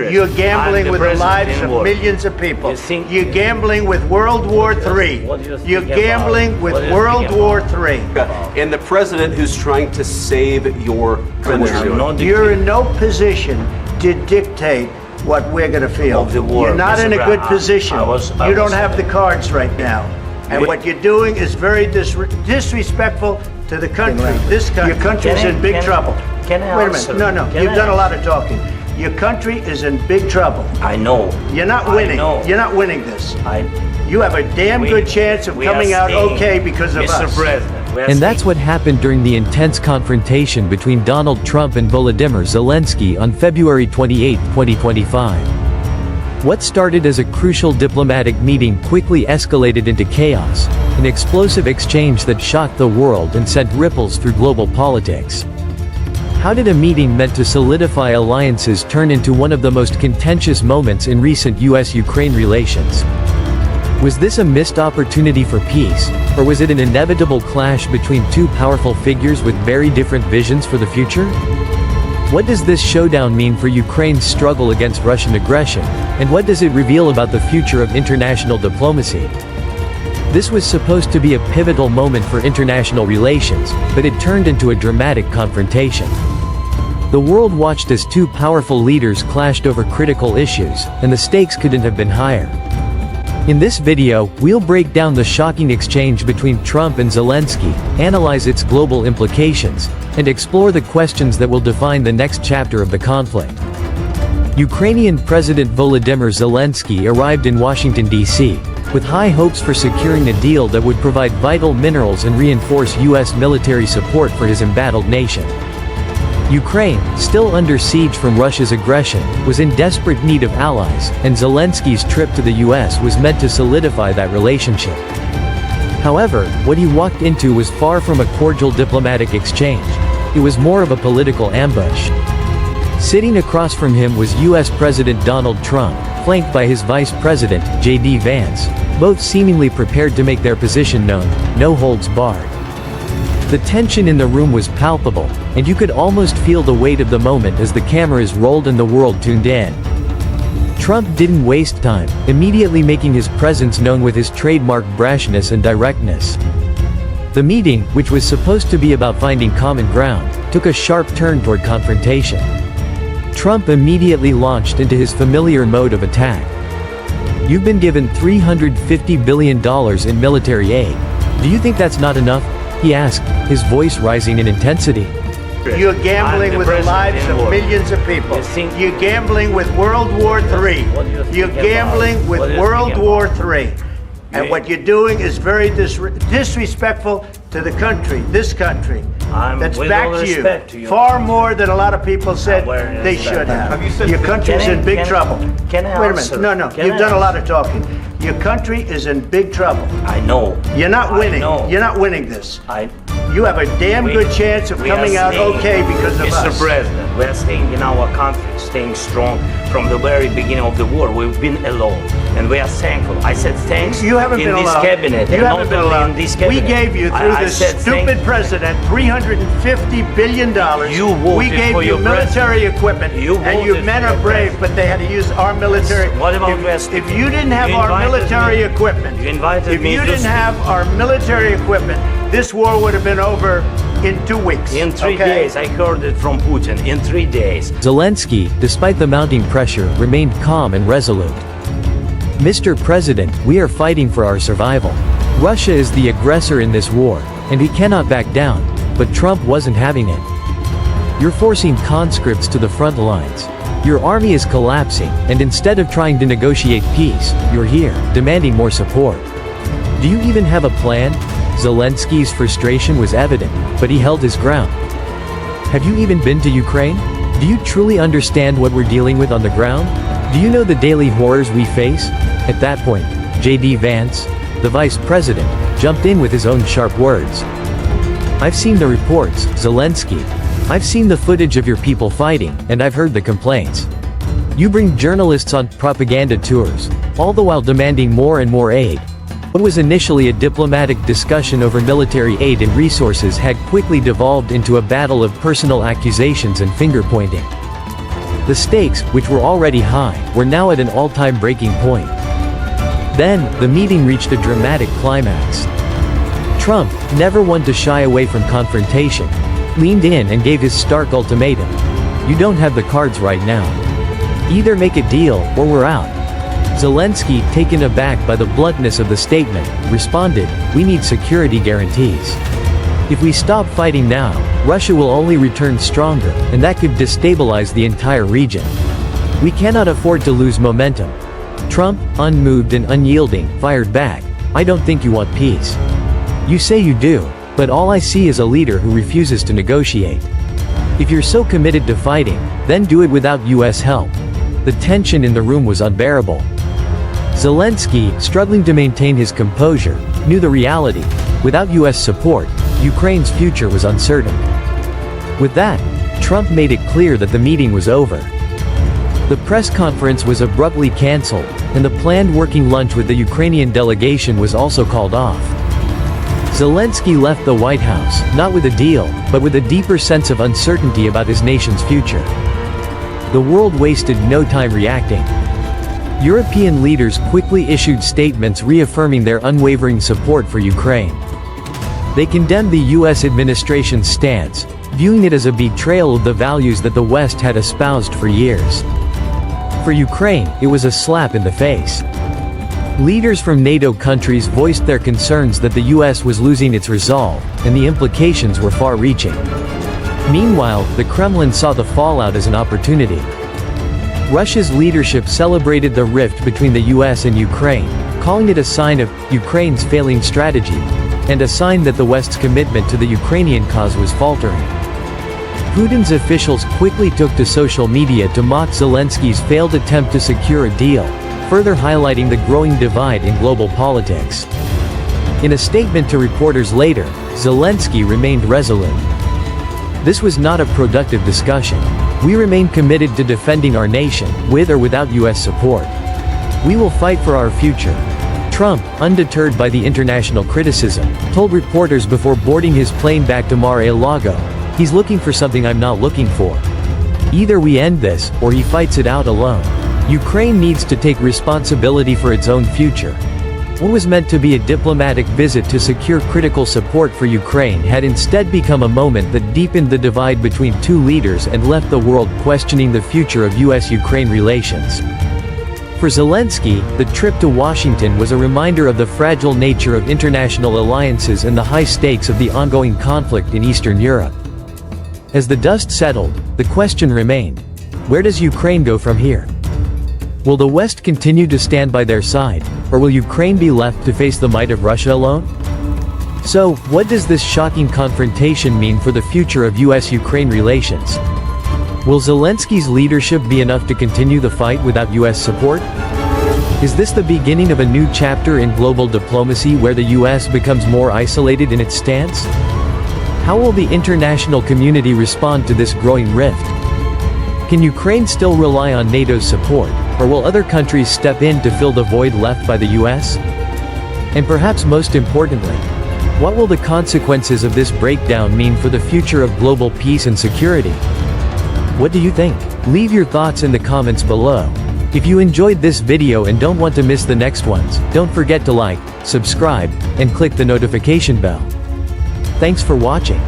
You're gambling with the lives of millions of people. You're gambling with World War III. You're gambling with World War III. And the president who's trying to save your country. You're in no position to dictate what we're going to feel. You're not in a good position. You don't have the cards right now. And what you're doing is very disrespectful to the country. Your country's in big trouble. Wait a minute. No. You've done a lot of talking. Your country is in big trouble. I know. You're not winning. You're not winning this. You have a damn good chance of coming out okay because of us. Mr. President. And that's what happened during the intense confrontation between Donald Trump and Volodymyr Zelenskyy on February 28, 2025. What started as a crucial diplomatic meeting quickly escalated into chaos, an explosive exchange that shocked the world and sent ripples through global politics. How did a meeting meant to solidify alliances turn into one of the most contentious moments in recent U.S. Ukraine relations? Was this a missed opportunity for peace, or was it an inevitable clash between two powerful figures with very different visions for the future? What does this showdown mean for Ukraine's struggle against Russian aggression, and what does it reveal about the future of international diplomacy? This was supposed to be a pivotal moment for international relations, but it turned into a dramatic confrontation. The world watched as two powerful leaders clashed over critical issues, and the stakes couldn't have been higher. In this video, we'll break down the shocking exchange between Trump and Zelenskyy, analyze its global implications, and explore the questions that will define the next chapter of the conflict. Ukrainian President Volodymyr Zelenskyy arrived in Washington, D.C., with high hopes for securing a deal that would provide vital minerals and reinforce U.S. military support for his embattled nation. Ukraine, still under siege from Russia's aggression, was in desperate need of allies, and Zelenskyy's trip to the U.S. was meant to solidify that relationship. However, what he walked into was far from a cordial diplomatic exchange. It was more of a political ambush. Sitting across from him was U.S. President Donald Trump, flanked by his Vice President, J.D. Vance, both seemingly prepared to make their position known, no holds barred. The tension in the room was palpable, and you could almost feel the weight of the moment as the cameras rolled and the world tuned in. Trump didn't waste time, immediately making his presence known with his trademark brashness and directness. The meeting, which was supposed to be about finding common ground, took a sharp turn toward confrontation. Trump immediately launched into his familiar mode of attack. "You've been given $350 billion in military aid. Do you think that's not enough?" he asked, his voice rising in intensity. You're gambling with the lives of millions of people. You're gambling with World War III. You're gambling with World War III. And what you're doing is very disrespectful to the country, this country, that's backed you far more than a lot of people said they should have. Your country's in big trouble. Wait a minute. No. You've done a lot of talking. Your country is in big trouble. I know. You're not winning. You're not winning this. You have a damn good chance of coming out okay because of us. Mr. President, we are staying in our country, staying strong from the very beginning of the war. We've been alone, and we are thankful. I said thanks. You haven't been alone. In this cabinet. You haven't been alone. In this cabinet. We gave you, through this stupid president, $350 billion. You voted we gave for you your military equipment, and you men are brave, but they had to use our military. What about if you didn't have our military equipment, if you didn't have our military equipment, this war would have been over in 2 weeks. In 3 days, I heard it from Putin. In 3 days. Zelenskyy, despite the mounting pressure, remained calm and resolute. "Mr. President, we are fighting for our survival. Russia is the aggressor in this war, and we cannot back down," but Trump wasn't having it. "You're forcing conscripts to the front lines. Your army is collapsing, and instead of trying to negotiate peace, you're here, demanding more support. Do you even have a plan?" Zelenskyy's frustration was evident, but he held his ground. "Have you even been to Ukraine? Do you truly understand what we're dealing with on the ground? Do you know the daily horrors we face?" At that point, J.D. Vance, the vice president, jumped in with his own sharp words. "I've seen the reports, Zelenskyy. I've seen the footage of your people fighting, and I've heard the complaints. You bring journalists on propaganda tours, all the while demanding more and more aid. What was initially a diplomatic discussion over military aid and resources had quickly devolved into a battle of personal accusations and finger-pointing. The stakes, which were already high, were now at an all-time breaking point. Then, the meeting reached a dramatic climax. Trump, never one to shy away from confrontation, leaned in and gave his stark ultimatum. You don't have the cards right now. Either make a deal, or we're out. Zelenskyy, taken aback by the bluntness of the statement, responded, "We need security guarantees. If we stop fighting now, Russia will only return stronger, and that could destabilize the entire region. We cannot afford to lose momentum." Trump, unmoved and unyielding, fired back, "I don't think you want peace. You say you do, but all I see is a leader who refuses to negotiate. If you're so committed to fighting, then do it without US help." The tension in the room was unbearable. Zelenskyy, struggling to maintain his composure, knew the reality. Without US support, Ukraine's future was uncertain. With that, Trump made it clear that the meeting was over. The press conference was abruptly cancelled, and the planned working lunch with the Ukrainian delegation was also called off. Zelenskyy left the White House, not with a deal, but with a deeper sense of uncertainty about his nation's future. The world wasted no time reacting. European leaders quickly issued statements reaffirming their unwavering support for Ukraine. They condemned the US administration's stance, viewing it as a betrayal of the values that the West had espoused for years. For Ukraine, it was a slap in the face. Leaders from NATO countries voiced their concerns that the US was losing its resolve, and the implications were far-reaching. Meanwhile, the Kremlin saw the fallout as an opportunity. Russia's leadership celebrated the rift between the US and Ukraine, calling it a sign of Ukraine's failing strategy, and a sign that the West's commitment to the Ukrainian cause was faltering. Putin's officials quickly took to social media to mock Zelenskyy's failed attempt to secure a deal, further highlighting the growing divide in global politics. In a statement to reporters later, Zelenskyy remained resolute. "This was not a productive discussion. We remain committed to defending our nation, with or without US support. We will fight for our future." Trump, undeterred by the international criticism, told reporters before boarding his plane back to Mar-a-Lago, "He's looking for something I'm not looking for. Either we end this, or he fights it out alone. Ukraine needs to take responsibility for its own future." What was meant to be a diplomatic visit to secure critical support for Ukraine had instead become a moment that deepened the divide between two leaders and left the world questioning the future of US-Ukraine relations. For Zelenskyy, the trip to Washington was a reminder of the fragile nature of international alliances and the high stakes of the ongoing conflict in Eastern Europe. As the dust settled, the question remained: where does Ukraine go from here? Will the West continue to stand by their side, or will Ukraine be left to face the might of Russia alone? So, what does this shocking confrontation mean for the future of US-Ukraine relations? Will Zelenskyy's leadership be enough to continue the fight without US support? Is this the beginning of a new chapter in global diplomacy where the US becomes more isolated in its stance? How will the international community respond to this growing rift? Can Ukraine still rely on NATO's support, or will other countries step in to fill the void left by the US? And perhaps most importantly, what will the consequences of this breakdown mean for the future of global peace and security? What do you think? Leave your thoughts in the comments below. If you enjoyed this video and don't want to miss the next ones, don't forget to like, subscribe, and click the notification bell. Thanks for watching.